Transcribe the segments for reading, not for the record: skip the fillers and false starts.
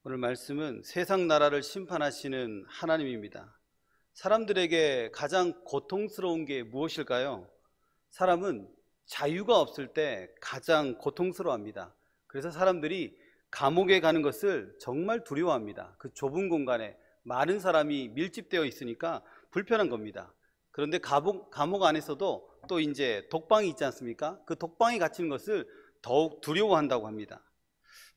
오늘 말씀은 세상 나라를 심판하시는 하나님입니다. 사람들에게 가장 고통스러운 게 무엇일까요? 사람은 자유가 없을 때 가장 고통스러워합니다. 그래서 사람들이 감옥에 가는 것을 정말 두려워합니다. 그 좁은 공간에 많은 사람이 밀집되어 있으니까 불편한 겁니다. 그런데 감옥 안에서도 또 이제 독방이 있지 않습니까? 그 독방에 갇히는 것을 더욱 두려워한다고 합니다.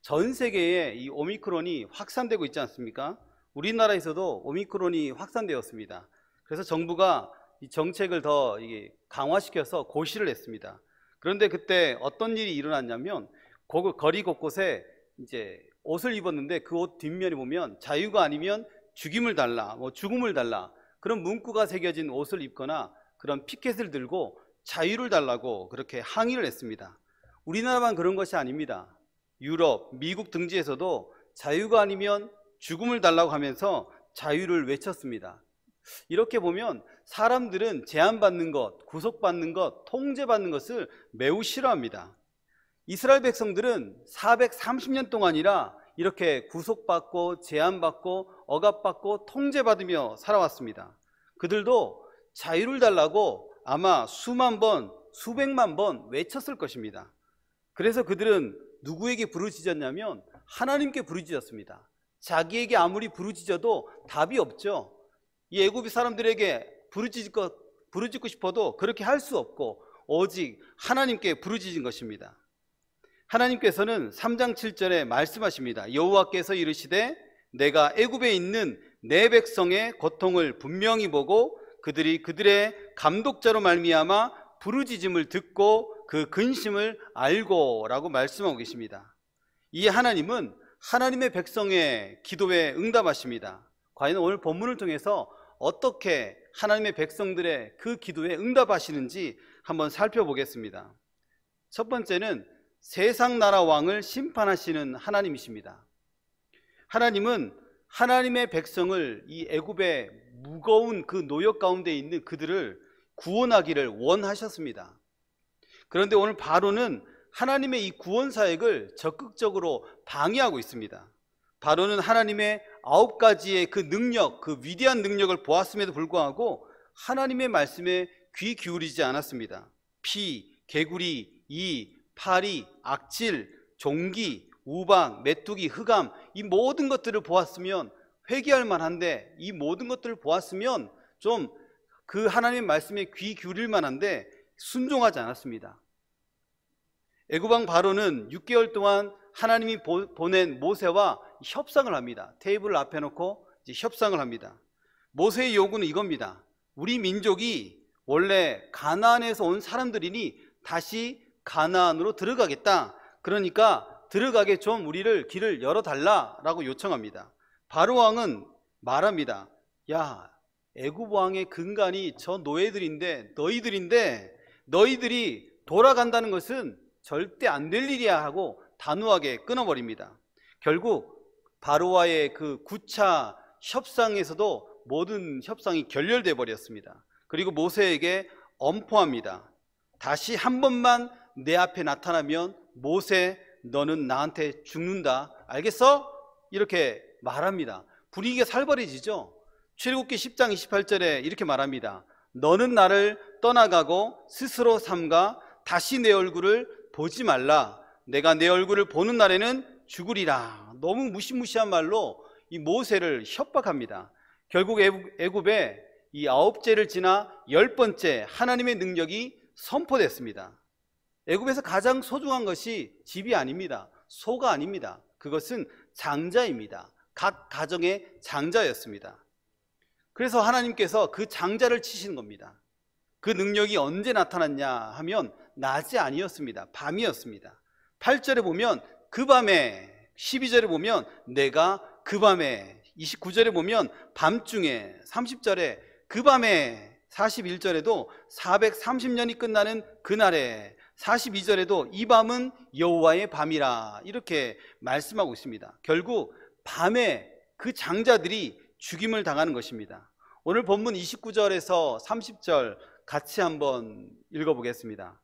전 세계에 이 오미크론이 확산되고 있지 않습니까? 우리나라에서도 오미크론이 확산되었습니다. 그래서 정부가 이 정책을 더 강화시켜서 고시를 했습니다. 그런데 그때 어떤 일이 일어났냐면 거리 곳곳에 이제 옷을 입었는데 그 옷 뒷면에 보면 자유가 아니면 죽임을 달라, 죽음을 달라 그런 문구가 새겨진 옷을 입거나 그런 피켓을 들고 자유를 달라고 그렇게 항의를 했습니다. 우리나라만 그런 것이 아닙니다. 유럽, 미국 등지에서도 자유가 아니면 죽음을 달라고 하면서 자유를 외쳤습니다. 이렇게 보면 사람들은 제한받는 것, 구속받는 것, 통제받는 것을 매우 싫어합니다. 이스라엘 백성들은 430년 동안이라 이렇게 구속받고 제한받고 억압받고 통제받으며 살아왔습니다. 그들도 자유를 달라고 아마 수만 번, 수백만 번 외쳤을 것입니다. 그래서 그들은 누구에게 부르짖었냐면 하나님께 부르짖었습니다. 자기에게 아무리 부르짖어도 답이 없죠. 이 애굽 사람들에게 부르짖고 싶어도 그렇게 할 수 없고 오직 하나님께 부르짖은 것입니다. 하나님께서는 3장 7절에 말씀하십니다. 여호와께서 이르시되 내가 애굽에 있는 내 백성의 고통을 분명히 보고 그들이 그들의 감독자로 말미암아 부르짖음을 듣고 그 근심을 알고 라고 말씀하고 계십니다. 이 하나님은 하나님의 백성의 기도에 응답하십니다. 과연 오늘 본문을 통해서 어떻게 하나님의 백성들의 그 기도에 응답하시는지 한번 살펴보겠습니다. 첫 번째는 세상 나라 왕을 심판하시는 하나님이십니다. 하나님은 하나님의 백성을 이 애굽의 무거운 그 노역 가운데 있는 그들을 구원하기를 원하셨습니다. 그런데 오늘 바로는 하나님의 이 구원 사역을 적극적으로 방해하고 있습니다. 바로는 하나님의 9가지의 그 능력, 그 위대한 능력을 보았음에도 불구하고 하나님의 말씀에 귀 기울이지 않았습니다. 피, 개구리, 이, 파리, 악질, 종기, 우박, 메뚜기, 흑암 이 모든 것들을 보았으면 회개할 만한데 이 모든 것들을 보았으면 좀 그 하나님의 말씀에 귀 기울일 만한데 순종하지 않았습니다. 애굽 왕 바로는 6개월 동안 하나님이 보낸 모세와 협상을 합니다. 테이블을 앞에 놓고 이제 협상을 합니다. 모세의 요구는 이겁니다. 우리 민족이 원래 가나안에서 온 사람들이니 다시 가나안으로 들어가겠다. 그러니까 들어가게 좀 우리를 길을 열어달라라고 요청합니다. 바로 왕은 말합니다. 야, 애굽 왕의 근간이 저 노예들인데 너희들이 돌아간다는 것은 절대 안 될 일이야 하고 단호하게 끊어버립니다. 결국 바로와의 그 9차 협상에서도 모든 협상이 결렬돼 버렸습니다. 그리고 모세에게 엄포합니다. 다시 한 번만 내 앞에 나타나면 모세 너는 나한테 죽는다. 알겠어? 이렇게 말합니다. 분위기가 살벌해지죠. 출애굽기 10장 28절에 이렇게 말합니다. 너는 나를 떠나가고 스스로 삼가 다시 내 얼굴을 보지 말라. 내가 내 얼굴을 보는 날에는 죽으리라. 너무 무시무시한 말로 이 모세를 협박합니다. 결국 애굽에 이 9제를 지나 10번째 하나님의 능력이 선포됐습니다. 애굽에서 가장 소중한 것이 집이 아닙니다. 소가 아닙니다. 그것은 장자입니다. 각 가정의 장자였습니다. 그래서 하나님께서 그 장자를 치시는 겁니다. 그 능력이 언제 나타났냐 하면 낮이 아니었습니다. 밤이었습니다. 8절에 보면 그 밤에, 12절에 보면 내가 그 밤에, 29절에 보면 밤중에, 30절에 그 밤에, 41절에도 430년이 끝나는 그날에, 42절에도 이 밤은 여호와의 밤이라 이렇게 말씀하고 있습니다. 결국 밤에 그 장자들이 죽임을 당하는 것입니다. 오늘 본문 29절에서 30절 같이 한번 읽어보겠습니다.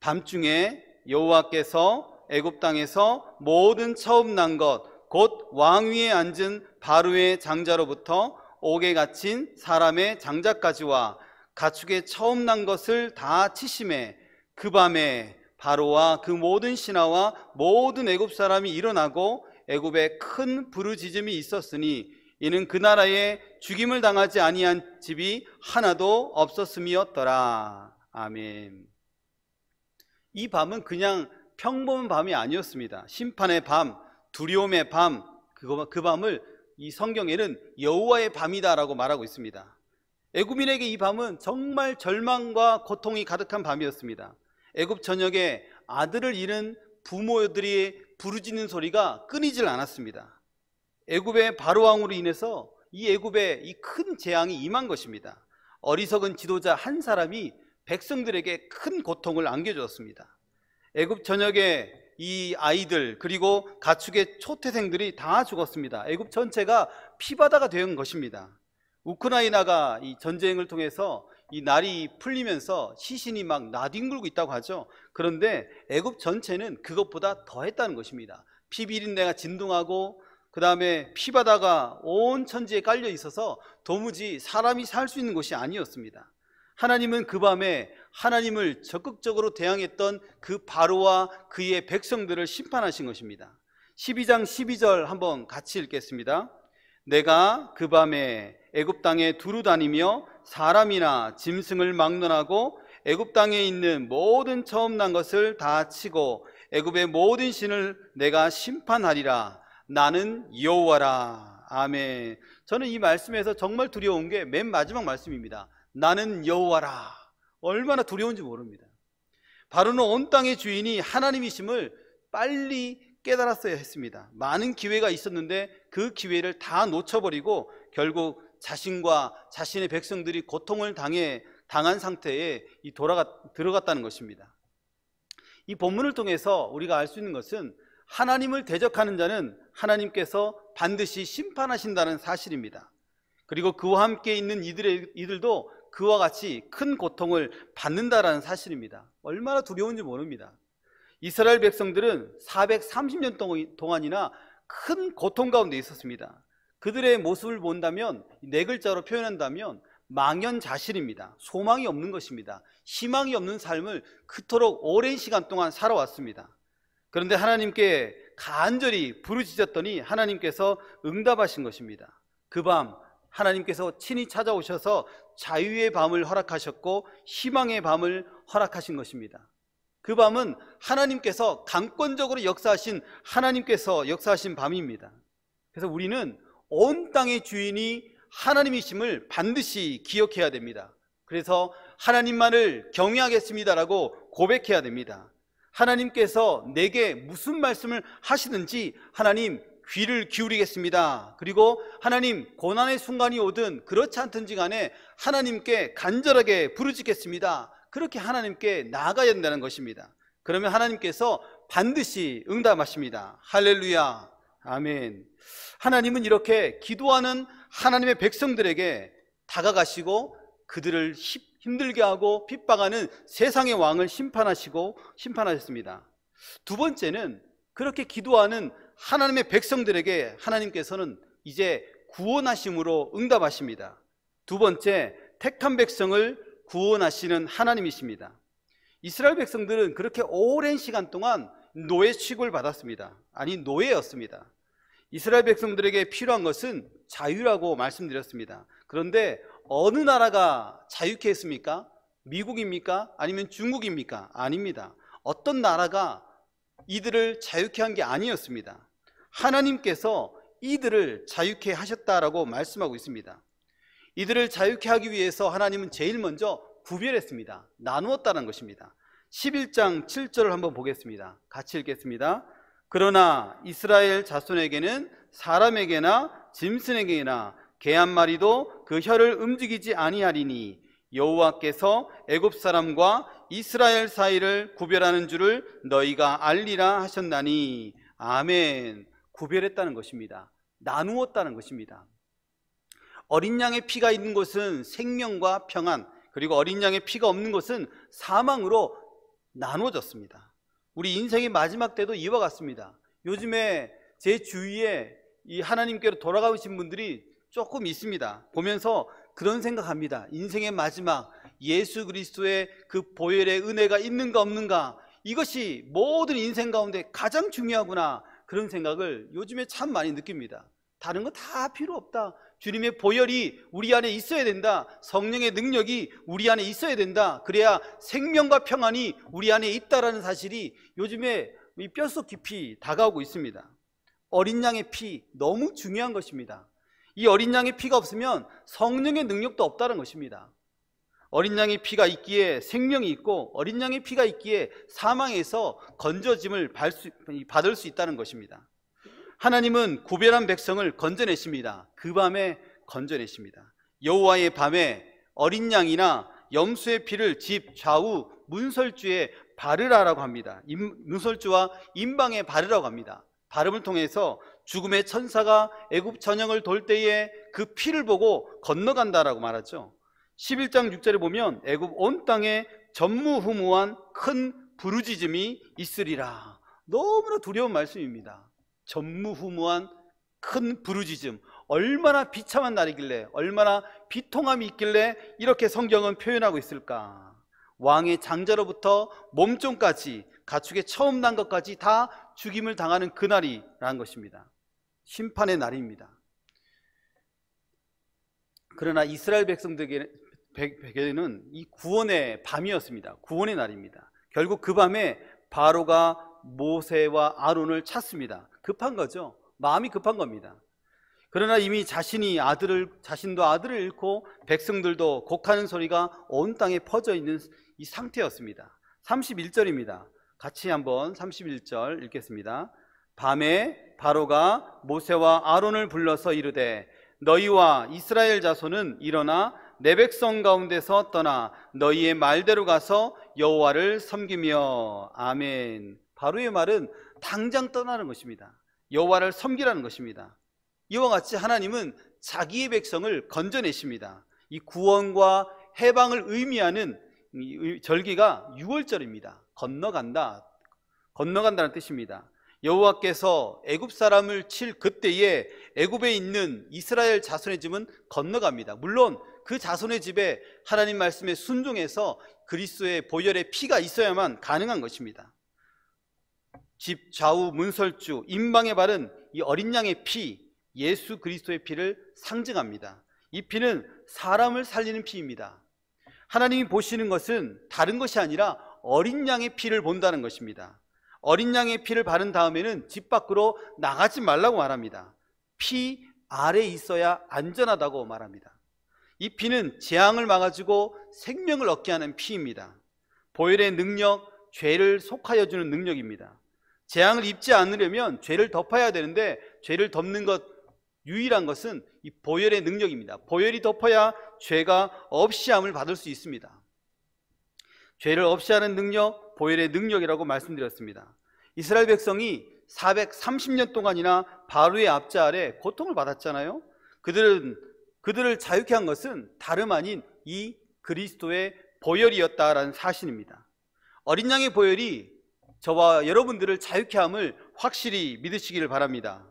밤중에 여호와께서 애굽 땅에서 모든 처음 난 것 곧 왕위에 앉은 바로의 장자로부터 옥에 갇힌 사람의 장자까지와 가축에 처음 난 것을 다 치심에 그 밤에 바로와 그 모든 신하와 모든 애굽 사람이 일어나고 애굽에 큰 부르짖음이 있었으니 이는 그 나라에 죽임을 당하지 아니한 집이 하나도 없었음이었더라. 아멘. 이 밤은 그냥 평범한 밤이 아니었습니다. 심판의 밤, 두려움의 밤, 그 밤을 이 성경에는 여호와의 밤이다라고 말하고 있습니다. 애굽인에게 이 밤은 정말 절망과 고통이 가득한 밤이었습니다. 애굽 전역에 아들을 잃은 부모들이 부르짖는 소리가 끊이질 않았습니다. 애굽의 바로 왕으로 인해서 이 애굽에 이 큰 재앙이 임한 것입니다. 어리석은 지도자 한 사람이 백성들에게 큰 고통을 안겨주었습니다. 애굽 전역에 이 아이들 그리고 가축의 초태생들이 다 죽었습니다. 애굽 전체가 피바다가 된 것입니다. 우크라이나가 이 전쟁을 통해서 이 날이 풀리면서 시신이 막 나뒹굴고 있다고 하죠. 그런데 애굽 전체는 그것보다 더했다는 것입니다. 피비린내가 진동하고 그 다음에 피바다가 온 천지에 깔려 있어서 도무지 사람이 살 수 있는 곳이 아니었습니다. 하나님은 그 밤에 하나님을 적극적으로 대항했던 그 바로와 그의 백성들을 심판하신 것입니다. 12장 12절 한번 같이 읽겠습니다. 내가 그 밤에 애굽 땅에 두루 다니며 사람이나 짐승을 막론하고 애굽 땅에 있는 모든 처음 난 것을 다 치고 애굽의 모든 신을 내가 심판하리라. 나는 여호와라. 아멘. 저는 이 말씀에서 정말 두려운 게 맨 마지막 말씀입니다. 나는 여호와라. 얼마나 두려운지 모릅니다. 바로는 온 땅의 주인이 하나님이심을 빨리 깨달았어야 했습니다. 많은 기회가 있었는데 그 기회를 다 놓쳐버리고 결국 자신과 자신의 백성들이 고통을 당한 상태에 들어갔다는 것입니다. 이 본문을 통해서 우리가 알 수 있는 것은 하나님을 대적하는 자는 하나님께서 반드시 심판하신다는 사실입니다. 그리고 그와 함께 있는 이들도 그와 같이 큰 고통을 받는다라는 사실입니다. 얼마나 두려운지 모릅니다. 이스라엘 백성들은 430년 동안이나 큰 고통 가운데 있었습니다. 그들의 모습을 본다면 네 글자로 표현한다면 망연자실입니다. 소망이 없는 것입니다. 희망이 없는 삶을 그토록 오랜 시간 동안 살아왔습니다. 그런데 하나님께 간절히 부르짖었더니 하나님께서 응답하신 것입니다. 그 밤 하나님께서 친히 찾아오셔서 자유의 밤을 허락하셨고 희망의 밤을 허락하신 것입니다. 그 밤은 하나님께서 강권적으로 하나님께서 역사하신 밤입니다. 그래서 우리는 온 땅의 주인이 하나님이심을 반드시 기억해야 됩니다. 그래서 하나님만을 경외하겠습니다라고 고백해야 됩니다. 하나님께서 내게 무슨 말씀을 하시든지 하나님 귀를 기울이겠습니다. 그리고 하나님 고난의 순간이 오든 그렇지 않든지 간에 하나님께 간절하게 부르짖겠습니다. 그렇게 하나님께 나아가야 된다는 것입니다. 그러면 하나님께서 반드시 응답하십니다. 할렐루야. 아멘. 하나님은 이렇게 기도하는 하나님의 백성들에게 다가가시고 그들을 힘들게 하고 핍박하는 세상의 왕을 심판하셨습니다. 두 번째는 그렇게 기도하는 하나님의 백성들에게 하나님께서는 이제 구원하심으로 응답하십니다. 두 번째, 택한 백성을 구원하시는 하나님이십니다. 이스라엘 백성들은 그렇게 오랜 시간 동안 노예 취급을 받았습니다. 아니, 노예였습니다. 이스라엘 백성들에게 필요한 것은 자유라고 말씀드렸습니다. 그런데 어느 나라가 자유케 했습니까? 미국입니까? 아니면 중국입니까? 아닙니다. 어떤 나라가 이들을 자유케 한 게 아니었습니다. 하나님께서 이들을 자유케 하셨다라고 말씀하고 있습니다. 이들을 자유케 하기 위해서 하나님은 제일 먼저 구별했습니다. 나누었다는 것입니다. 11장 7절을 한번 보겠습니다. 같이 읽겠습니다. 그러나 이스라엘 자손에게는 사람에게나 짐승에게나 개 한 마리도 그 혀를 움직이지 아니하리니 여호와께서 애굽 사람과 이스라엘 사이를 구별하는 줄을 너희가 알리라 하셨나니. 아멘. 구별했다는 것입니다. 나누었다는 것입니다. 어린 양의 피가 있는 곳은 생명과 평안, 그리고 어린 양의 피가 없는 곳은 사망으로 나누어졌습니다. 우리 인생의 마지막 때도 이와 같습니다. 요즘에 제 주위에 이 하나님께로 돌아가신 분들이 조금 있습니다. 보면서 그런 생각합니다. 인생의 마지막 예수 그리스도의 그 보혈의 은혜가 있는가 없는가, 이것이 모든 인생 가운데 가장 중요하구나, 그런 생각을 요즘에 참 많이 느낍니다. 다른 거 다 필요 없다. 주님의 보혈이 우리 안에 있어야 된다. 성령의 능력이 우리 안에 있어야 된다. 그래야 생명과 평안이 우리 안에 있다라는 사실이 요즘에 뼛속 깊이 다가오고 있습니다. 어린 양의 피, 너무 중요한 것입니다. 이 어린 양의 피가 없으면 성령의 능력도 없다는 것입니다. 어린 양의 피가 있기에 생명이 있고, 어린 양의 피가 있기에 사망에서 건져짐을 받을 수 있다는 것입니다. 하나님은 구별한 백성을 건져내십니다. 그 밤에 건져내십니다. 여호와의 밤에 어린 양이나 염소의 피를 집 좌우 문설주에 바르라라고 합니다. 문설주와 임방에 바르라고 합니다. 바름을 통해서 죽음의 천사가 애굽 전역을 돌 때에 그 피를 보고 건너간다라고 말하죠. 11장 6절에 보면 애굽 온 땅에 전무후무한 큰 부르짖음이 있으리라. 너무나 두려운 말씀입니다. 전무후무한 큰 부르짖음, 얼마나 비참한 날이길래, 얼마나 비통함이 있길래 이렇게 성경은 표현하고 있을까. 왕의 장자로부터 몸종까지, 가축의 처음 난 것까지 다 죽임을 당하는 그날이라는 것입니다. 심판의 날입니다. 그러나 이스라엘 백성들에게는 이 구원의 밤이었습니다. 구원의 날입니다. 결국 그 밤에 바로가 모세와 아론을 찾습니다. 급한 거죠. 마음이 급한 겁니다. 그러나 이미 자신도 아들을 잃고 백성들도 곡하는 소리가 온 땅에 퍼져 있는 이 상태였습니다. 31절입니다. 같이 한번 31절 읽겠습니다. 밤에 바로가 모세와 아론을 불러서 이르되 너희와 이스라엘 자손은 일어나 내 백성 가운데서 떠나 너희의 말대로 가서 여호와를 섬기며. 아멘. 바로의 말은 당장 떠나는 것입니다. 여호와를 섬기라는 것입니다. 이와 같이 하나님은 자기의 백성을 건져내십니다. 이 구원과 해방을 의미하는 절기가 6월절입니다. 건너간다는 뜻입니다. 여호와께서 애굽 사람을 칠 그때에 애굽에 있는 이스라엘 자손의 집은 건너갑니다. 물론 그 자손의 집에 하나님 말씀에 순종해서 그리스도의 보혈의 피가 있어야만 가능한 것입니다. 집 좌우 문설주 임방에 바른 이 어린 양의 피, 예수 그리스도의 피를 상징합니다. 이 피는 사람을 살리는 피입니다. 하나님이 보시는 것은 다른 것이 아니라 어린 양의 피를 본다는 것입니다. 어린 양의 피를 바른 다음에는 집 밖으로 나가지 말라고 말합니다. 피 아래에 있어야 안전하다고 말합니다. 이 피는 재앙을 막아주고 생명을 얻게 하는 피입니다. 보혈의 능력, 죄를 속하여 주는 능력입니다. 재앙을 입지 않으려면 죄를 덮어야 되는데, 죄를 덮는 것 유일한 것은 이 보혈의 능력입니다. 보혈이 덮어야 죄가 없이함을 받을 수 있습니다. 죄를 없이 하는 능력, 보혈의 능력이라고 말씀드렸습니다. 이스라엘 백성이 430년 동안이나 바로의 압제 아래 고통을 받았잖아요. 그들을 자유케 한 것은 다름 아닌 이 그리스도의 보혈이었다라는 사실입니다. 어린 양의 보혈이 저와 여러분들을 자유케 함을 확실히 믿으시기를 바랍니다.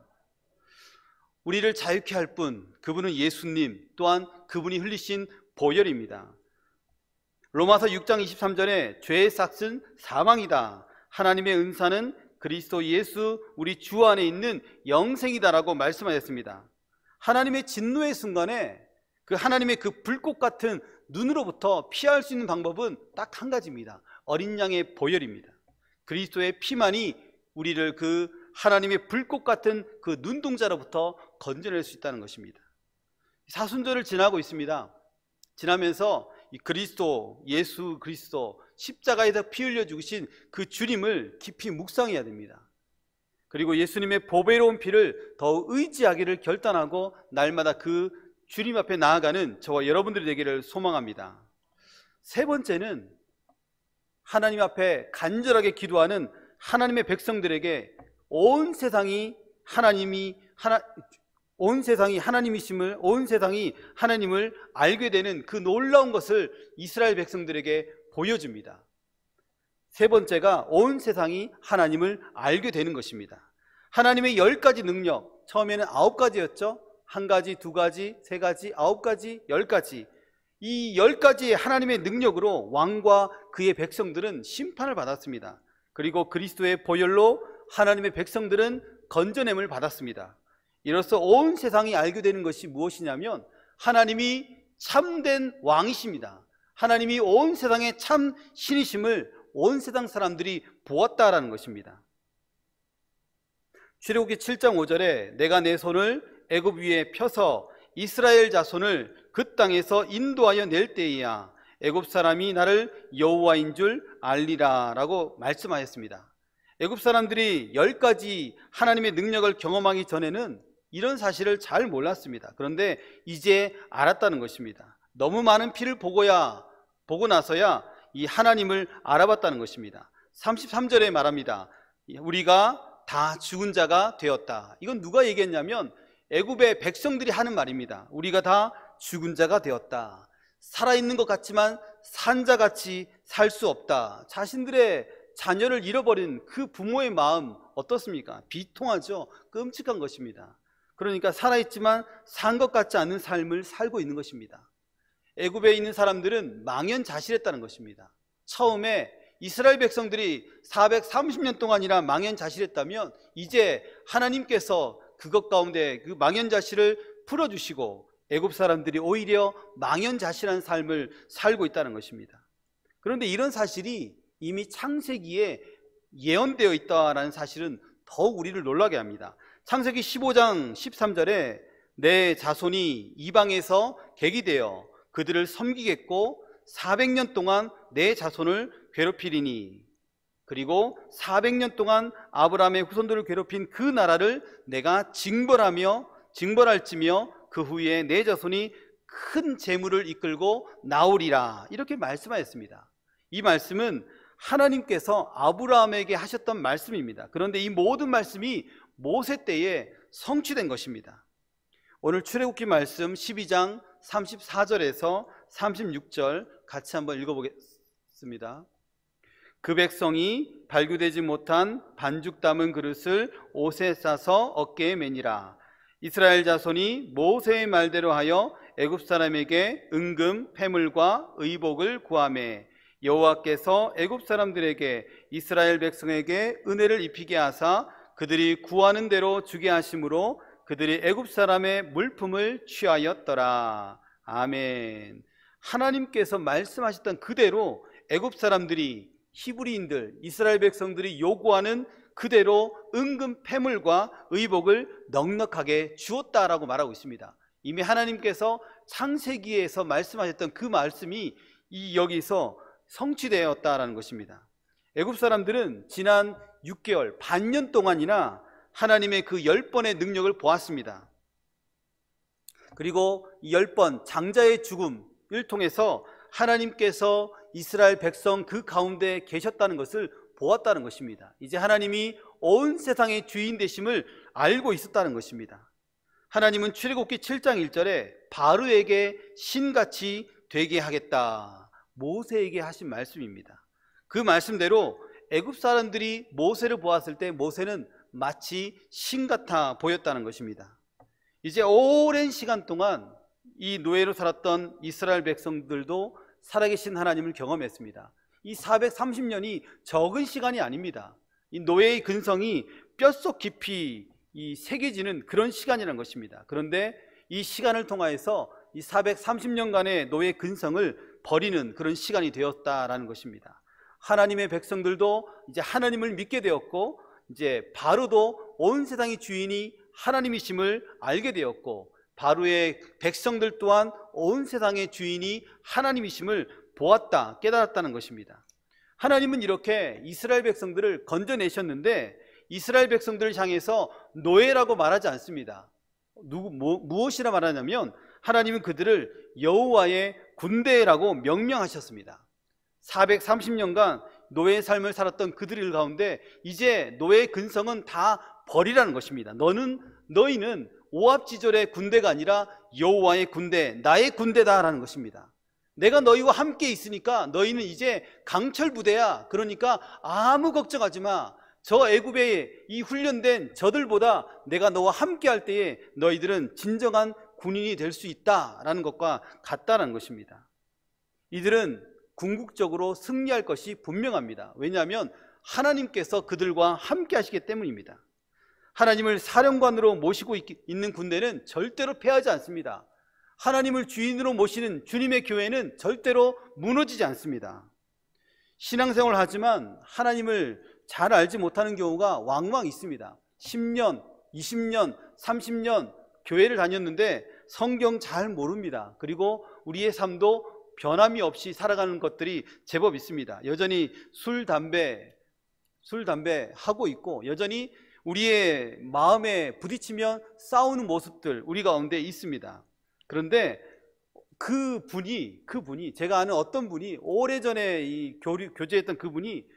우리를 자유케 할 분, 그분은 예수님, 또한 그분이 흘리신 보혈입니다. 로마서 6장 23절에 죄의 삭은 사망이다. 하나님의 은사는 그리스도 예수 우리 주 안에 있는 영생이다라고 말씀하셨습니다. 하나님의 진노의 순간에 그 하나님의 그 불꽃 같은 눈으로부터 피할 수 있는 방법은 딱 한 가지입니다. 어린 양의 보혈입니다. 그리스도의 피만이 우리를 그 하나님의 불꽃 같은 그 눈동자로부터 건져낼 수 있다는 것입니다. 사순절을 지나고 있습니다. 지나면서 이 그리스도, 예수 그리스도 십자가에서 피 흘려 죽으신 그 주님을 깊이 묵상해야 됩니다. 그리고 예수님의 보배로운 피를 더 의지하기를 결단하고 날마다 그 주님 앞에 나아가는 저와 여러분들이 되기를 소망합니다. 세 번째는 하나님 앞에 간절하게 기도하는 하나님의 백성들에게 온 세상이 하나님이심을, 온 세상이 하나님을 알게 되는 그 놀라운 것을 이스라엘 백성들에게 보여줍니다. 세 번째가 온 세상이 하나님을 알게 되는 것입니다. 하나님의 10가지 능력, 처음에는 9가지였죠. 1가지, 2가지, 3가지, 9가지, 10가지. 이 10가지의 하나님의 능력으로 왕과 그의 백성들은 심판을 받았습니다. 그리고 그리스도의 보혈로 하나님의 백성들은 건져냄을 받았습니다. 이로써 온 세상이 알게 되는 것이 무엇이냐면 하나님이 참된 왕이십니다. 하나님이 온 세상의 참 신이심을 온 세상 사람들이 보았다라는 것입니다. 출애굽기 7장 5절에 내가 내 손을 애굽 위에 펴서 이스라엘 자손을 그 땅에서 인도하여 낼 때에야 애굽 사람이 나를 여호와인 줄 알리라 라고 말씀하였습니다. 애굽 사람들이 10가지 하나님의 능력을 경험하기 전에는 이런 사실을 잘 몰랐습니다. 그런데 이제 알았다는 것입니다. 너무 많은 피를 보고 나서야 이 하나님을 알아봤다는 것입니다. 33절에 말합니다. 우리가 다 죽은 자가 되었다. 이건 누가 얘기했냐면 애굽의 백성들이 하는 말입니다. 우리가 다 죽은 자가 되었다. 살아있는 것 같지만 산자같이 살 수 없다. 자신들의 자녀를 잃어버린 그 부모의 마음 어떻습니까? 비통하죠. 끔찍한 것입니다. 그러니까 살아있지만 산 것 같지 않은 삶을 살고 있는 것입니다. 애굽에 있는 사람들은 망연자실했다는 것입니다. 처음에 이스라엘 백성들이 430년 동안이나 망연자실했다면 이제 하나님께서 그것 가운데 그 망연자실을 풀어주시고 애굽 사람들이 오히려 망연자실한 삶을 살고 있다는 것입니다. 그런데 이런 사실이 이미 창세기에 예언되어 있다는 사실은 더욱 우리를 놀라게 합니다. 창세기 15장 13절에 내 자손이 이방에서 객이 되어 그들을 섬기겠고 400년 동안 내 자손을 괴롭히리니, 그리고 400년 동안 아브라함의 후손들을 괴롭힌 그 나라를 내가 징벌할지며 그 후에 내 자손이 큰 재물을 이끌고 나오리라, 이렇게 말씀하였습니다. 이 말씀은 하나님께서 아브라함에게 하셨던 말씀입니다. 그런데 이 모든 말씀이 모세 때에 성취된 것입니다. 오늘 출애굽기 말씀 12장 34절에서 36절 같이 한번 읽어보겠습니다. 그 백성이 발교되지 못한 반죽 담은 그릇을 옷에 싸서 어깨에 매니라. 이스라엘 자손이 모세의 말대로 하여 애굽 사람에게 은금, 패물과 의복을 구하매 여호와께서 애굽 사람들에게 이스라엘 백성에게 은혜를 입히게 하사 그들이 구하는 대로 주게 하심으로 그들이 애굽 사람의 물품을 취하였더라. 아멘. 하나님께서 말씀하셨던 그대로 애굽 사람들이, 히브리인들, 이스라엘 백성들이 요구하는 그대로 은금, 패물과 의복을 넉넉하게 주었다라고 말하고 있습니다. 이미 하나님께서 창세기에서 말씀하셨던 그 말씀이 여기서 성취되었다라는 것입니다. 애굽 사람들은 지난 6개월, 반년 동안이나 하나님의 그 10번의 능력을 보았습니다. 그리고 이 10번 장자의 죽음을 통해서 하나님께서 이스라엘 백성 그 가운데 계셨다는 것을 보았다는 것입니다. 이제 하나님이 온 세상의 주인 되심을 알고 있었다는 것입니다. 하나님은 출애굽기 7장 1절에 바로에게 신같이 되게 하겠다, 모세에게 하신 말씀입니다. 그 말씀대로 애굽 사람들이 모세를 보았을 때 모세는 마치 신 같아 보였다는 것입니다. 이제 오랜 시간 동안 이 노예로 살았던 이스라엘 백성들도 살아계신 하나님을 경험했습니다. 이 430년이 적은 시간이 아닙니다. 이 노예의 근성이 뼛속 깊이 새겨지는 그런 시간이라는 것입니다. 그런데 이 시간을 통하여서 이 430년간의 노예 근성을 버리는 그런 시간이 되었다라는 것입니다. 하나님의 백성들도 이제 하나님을 믿게 되었고, 이제 바로도 온 세상의 주인이 하나님이심을 알게 되었고, 바로의 백성들 또한 온 세상의 주인이 하나님이심을 보았다, 깨달았다는 것입니다. 하나님은 이렇게 이스라엘 백성들을 건져내셨는데 이스라엘 백성들을 향해서 노예라고 말하지 않습니다. 무엇이라 말하냐면 하나님은 그들을 여호와의 군대라고 명명하셨습니다. 430년간 노예의 삶을 살았던 그들 가운데 이제 노예의 근성은 다 버리라는 것입니다. 너희는 오합지졸의 군대가 아니라 여호와의 군대, 나의 군대다라는 것입니다. 내가 너희와 함께 있으니까 너희는 이제 강철 부대야. 그러니까 아무 걱정하지 마. 저 애굽의 이 훈련된 저들보다 내가 너와 함께 할 때에 너희들은 진정한 군인이 될 수 있다라는 것과 같다는 것입니다. 이들은 궁극적으로 승리할 것이 분명합니다. 왜냐하면 하나님께서 그들과 함께 하시기 때문입니다. 하나님을 사령관으로 모시고 있는 군대는 절대로 패하지 않습니다. 하나님을 주인으로 모시는 주님의 교회는 절대로 무너지지 않습니다. 신앙생활을 하지만 하나님을 잘 알지 못하는 경우가 왕왕 있습니다. 10년, 20년, 30년 교회를 다녔는데 성경 잘 모릅니다. 그리고 우리의 삶도 변함이 없이 살아가는 것들이 제법 있습니다. 여전히 술, 담배 하고 있고, 여전히 우리의 마음에 부딪히면 싸우는 모습들 우리 가운데 있습니다. 그런데 그분이 제가 아는 어떤 분이 오래전에 이 교제했던 그분이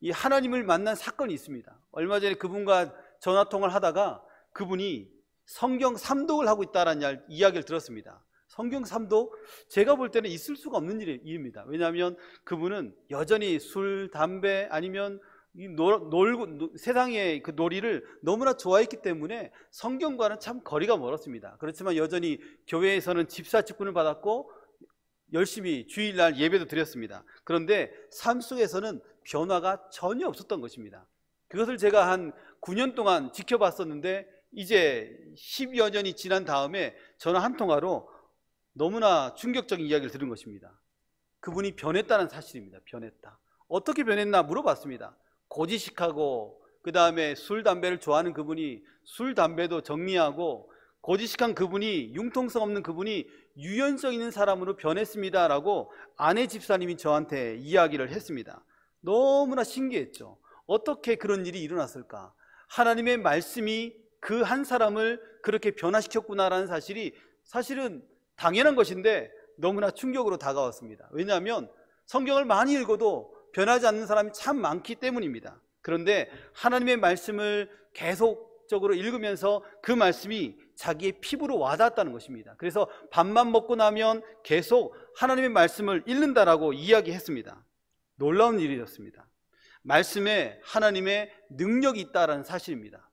이 하나님을 만난 사건이 있습니다. 얼마 전에 그분과 전화통화를 하다가 그분이 성경 삼독을 하고 있다는 이야기를 들었습니다. 성경 삼독, 제가 볼 때는 있을 수가 없는 일입니다. 왜냐하면 그분은 여전히 술, 담배 아니면 세상의 그 놀이를 너무나 좋아했기 때문에 성경과는 참 거리가 멀었습니다. 그렇지만 여전히 교회에서는 집사 직분을 받았고 열심히 주일날 예배도 드렸습니다. 그런데 삶 속에서는 변화가 전혀 없었던 것입니다. 그것을 제가 한 9년 동안 지켜봤었는데 이제 10여 년이 지난 다음에 전화 한 통화로 너무나 충격적인 이야기를 들은 것입니다. 그분이 변했다는 사실입니다. 변했다. 어떻게 변했나 물어봤습니다. 고지식하고 그 다음에 술, 담배를 좋아하는 그분이 술, 담배도 정리하고 고지식한 그분이, 융통성 없는 그분이 유연성 있는 사람으로 변했습니다 라고 아내 집사님이 저한테 이야기를 했습니다. 너무나 신기했죠. 어떻게 그런 일이 일어났을까? 하나님의 말씀이 그 한 사람을 그렇게 변화시켰구나라는 사실은 당연한 것인데 너무나 충격으로 다가왔습니다. 왜냐하면 성경을 많이 읽어도 변하지 않는 사람이 참 많기 때문입니다. 그런데 하나님의 말씀을 계속적으로 읽으면서 그 말씀이 자기의 피부로 와닿았다는 것입니다. 그래서 밥만 먹고 나면 계속 하나님의 말씀을 읽는다라고 이야기했습니다. 놀라운 일이었습니다. 말씀에 하나님의 능력이 있다는 사실입니다.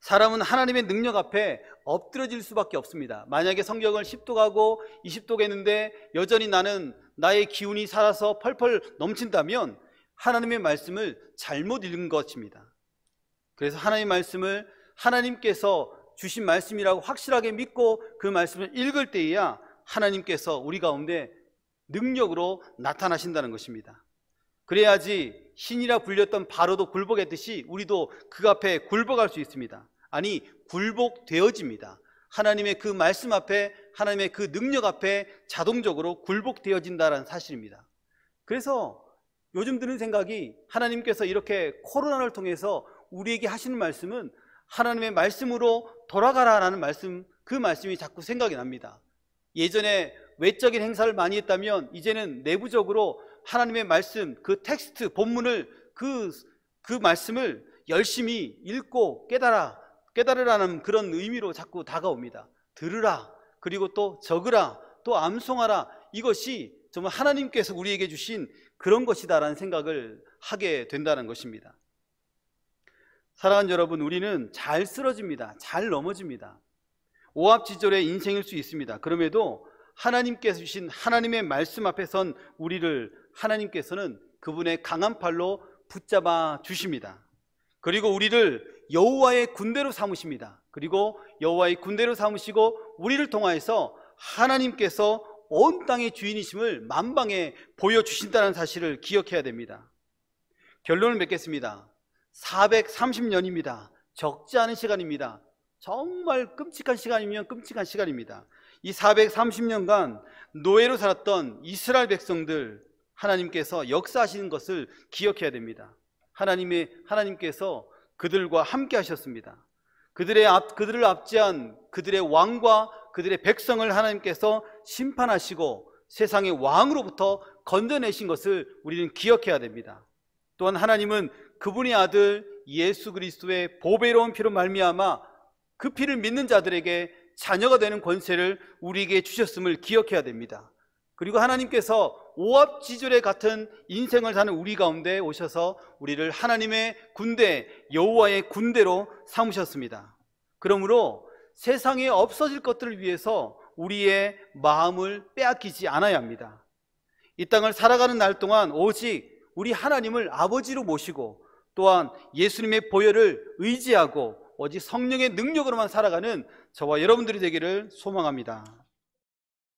사람은 하나님의 능력 앞에 엎드러질 수밖에 없습니다. 만약에 성경을 10독하고 20독 했는데 여전히 나는 나의 기운이 살아서 펄펄 넘친다면 하나님의 말씀을 잘못 읽은 것입니다. 그래서 하나님의 말씀을 하나님께서 주신 말씀이라고 확실하게 믿고 그 말씀을 읽을 때에야 하나님께서 우리 가운데 능력으로 나타나신다는 것입니다. 그래야지 신이라 불렸던 바로도 굴복했듯이 우리도 그 앞에 굴복할 수 있습니다. 아니, 굴복되어집니다. 하나님의 그 말씀 앞에, 하나님의 그 능력 앞에 자동적으로 굴복되어진다는 사실입니다. 그래서 요즘 드는 생각이, 하나님께서 이렇게 코로나를 통해서 우리에게 하시는 말씀은 하나님의 말씀으로 돌아가라라는 말씀, 그 말씀이 자꾸 생각이 납니다. 예전에 외적인 행사를 많이 했다면 이제는 내부적으로 하나님의 말씀, 그 텍스트, 본문을 그 말씀을 열심히 읽고 깨달으라는 그런 의미로 자꾸 다가옵니다. 들으라, 그리고 또 적으라, 또 암송하라. 이것이 정말 하나님께서 우리에게 주신 그런 것이다라는 생각을 하게 된다는 것입니다. 사랑하는 여러분, 우리는 잘 쓰러집니다. 잘 넘어집니다. 오합지졸의 인생일 수 있습니다. 그럼에도 하나님께서 주신 하나님의 말씀 앞에 선 우리를 하나님께서는 그분의 강한 팔로 붙잡아 주십니다. 그리고 우리를 여호와의 군대로 삼으십니다. 그리고 여호와의 군대로 삼으시고 우리를 통하여서 하나님께서 온 땅의 주인이심을 만방에 보여주신다는 사실을 기억해야 됩니다. 결론을 맺겠습니다. 430년입니다. 적지 않은 시간입니다. 정말 끔찍한 시간이면 끔찍한 시간입니다. 이 430년간 노예로 살았던 이스라엘 백성들, 하나님께서 역사하시는 것을 기억해야 됩니다. 하나님께서 그들과 함께 하셨습니다. 그들을 압제한 그들의 왕과 그들의 백성을 하나님께서 심판하시고 세상의 왕으로부터 건져내신 것을 우리는 기억해야 됩니다. 또한 하나님은 그분의 아들 예수 그리스도의 보배로운 피로 말미암아 그 피를 믿는 자들에게 자녀가 되는 권세를 우리에게 주셨음을 기억해야 됩니다. 그리고 하나님께서 오합지졸의 같은 인생을 사는 우리 가운데 오셔서 우리를 하나님의 군대, 여호와의 군대로 삼으셨습니다. 그러므로 세상에 없어질 것들을 위해서 우리의 마음을 빼앗기지 않아야 합니다. 이 땅을 살아가는 날 동안 오직 우리 하나님을 아버지로 모시고 또한 예수님의 보혈을 의지하고 오직 성령의 능력으로만 살아가는 저와 여러분들이 되기를 소망합니다.